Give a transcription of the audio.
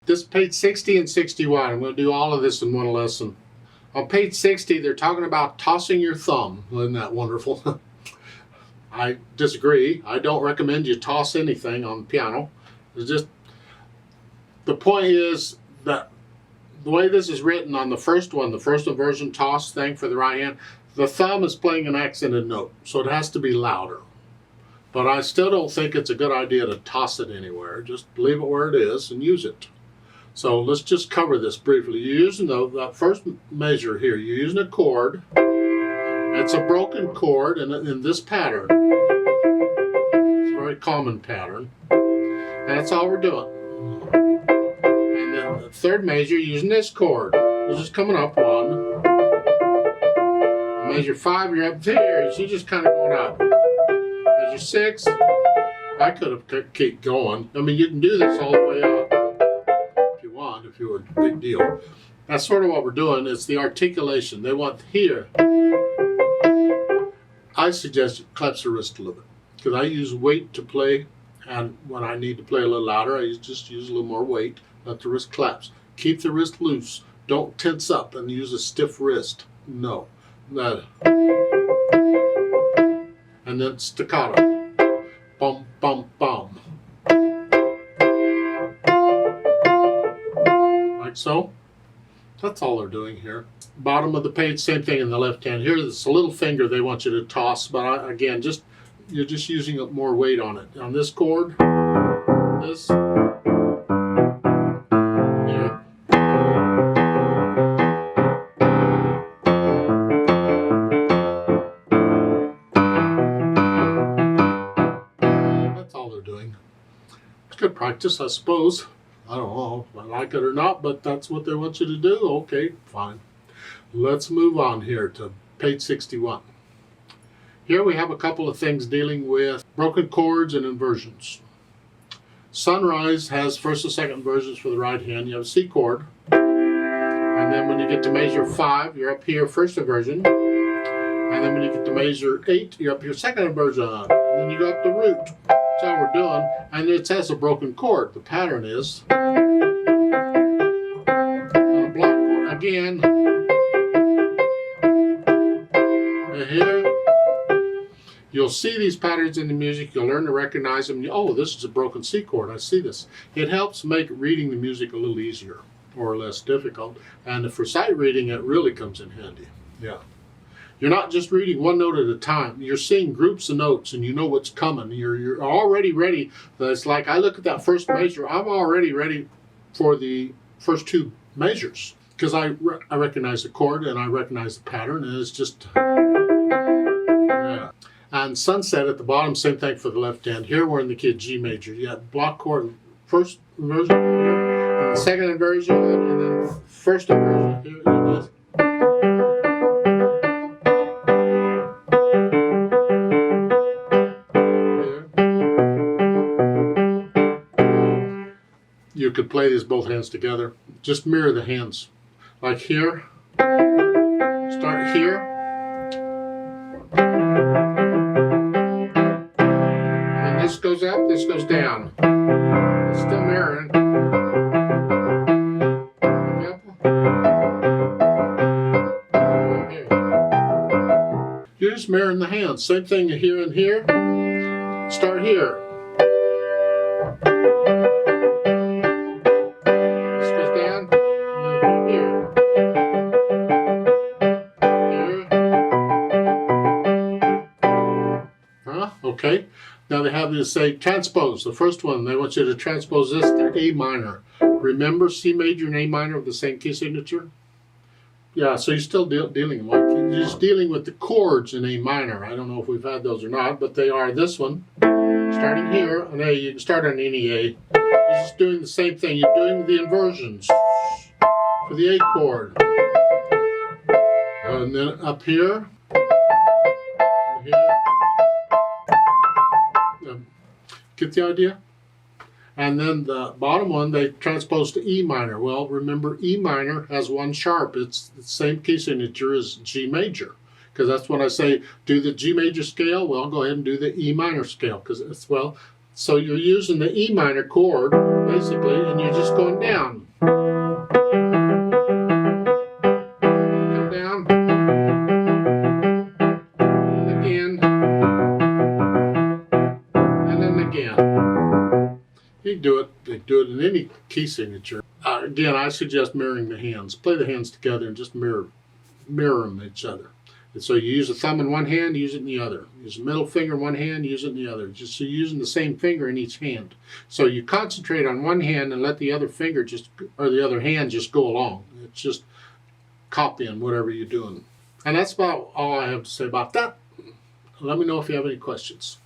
This is page 60 and 61. I'm going to do all of this in one lesson. On page 60, they're talking about tossing your thumb. Isn't that wonderful? I disagree. I don't recommend you toss anything on the piano. It's just, the point is that the way this is written on the first one, the first inversion toss thing for the right hand, the thumb is playing an accented note, so it has to be louder. But I still don't think it's a good idea to toss it anywhere. Just leave it where it is and use it. So let's just cover this briefly. You're using that first measure here. You're using a chord. It's a broken chord in this pattern. It's a very common pattern. And that's all we're doing. And then the third measure, using this chord. You're just coming up one. Measure 5, you're up here. So you're just kind of going up. Measure 6. I could have kept going. I mean, you can do this all the way up. If you were a big deal. That's sort of what we're doing. It's the articulation. They want here. I suggest you clench the wrist a little bit because I use weight to play, and when I need to play a little louder, I just use a little more weight. Let the wrist collapse. Keep the wrist loose. Don't tense up and use a stiff wrist. No. That. And then staccato. Bum, bum, bum. So that's all they're doing here. Bottom of the page, same thing in the left hand. Here's a little finger they want you to toss, but again, you're just using more weight on it. On this chord, this, here. That's all they're doing. It's good practice, I suppose. I don't know if I like it or not, but that's what they want you to do. Okay, fine. Let's move on here to page 61. Here we have a couple of things dealing with broken chords and inversions. Sunrise has first and second inversions for the right hand. You have a C chord. And then when you get to measure 5, you're up here, first inversion. And then when you get to measure 8, you're up here, second inversion. And then you go up the root. That's all we're doing. And it says a broken chord. The pattern is a block chord again. And here, you'll see these patterns in the music. You'll learn to recognize them. Oh, this is a broken C chord. I see this. It helps make reading the music a little easier or less difficult. And for sight reading, it really comes in handy. Yeah. You're not just reading one note at a time. You're seeing groups of notes and you know what's coming. You're already ready. It's like I look at that first measure, I'm already ready for the first 2 measures because I recognize the chord and I recognize the pattern, and it's just, yeah. And sunset at the bottom, same thing for the left hand. Here we're in the key of G major. You have block chord, first inversion here, and the second inversion, and then first inversion. Here, just, you could play these both hands together. Just mirror the hands. Like here, start here, and this goes up, this goes down. It's still mirroring. You're just mirroring the hands. Same thing here and here. Start here. Okay, now they have you to say transpose. The first one, they want you to transpose this to A minor. Remember C major and A minor with the same key signature? Yeah, so you're still dealing with, you're just dealing with the chords in A minor. I don't know if we've had those or not, but they are this one. Starting here, an A, you can start on any A. You're just doing the same thing. You're doing the inversions for the A chord. And then up here, and here. Get the idea? And then the bottom one, they transpose to E minor. Well, remember, E minor has 1 sharp. It's the same key signature as G major. Because that's when I say, do the G major scale, well, go ahead and do the E minor scale. Because it's, well, So you're using the E minor chord, basically, and you're just going down. Come down. And again. And then again. You can do it in any key signature. Again, I suggest mirroring the hands. Play the hands together and just mirror them each other. And so you use a thumb in one hand, use it in the other. Use the middle finger in one hand, use it in the other. Just so you're using the same finger in each hand. So you concentrate on one hand and let the other finger the other hand just go along. It's just copying whatever you're doing. And that's about all I have to say about that. Let me know if you have any questions.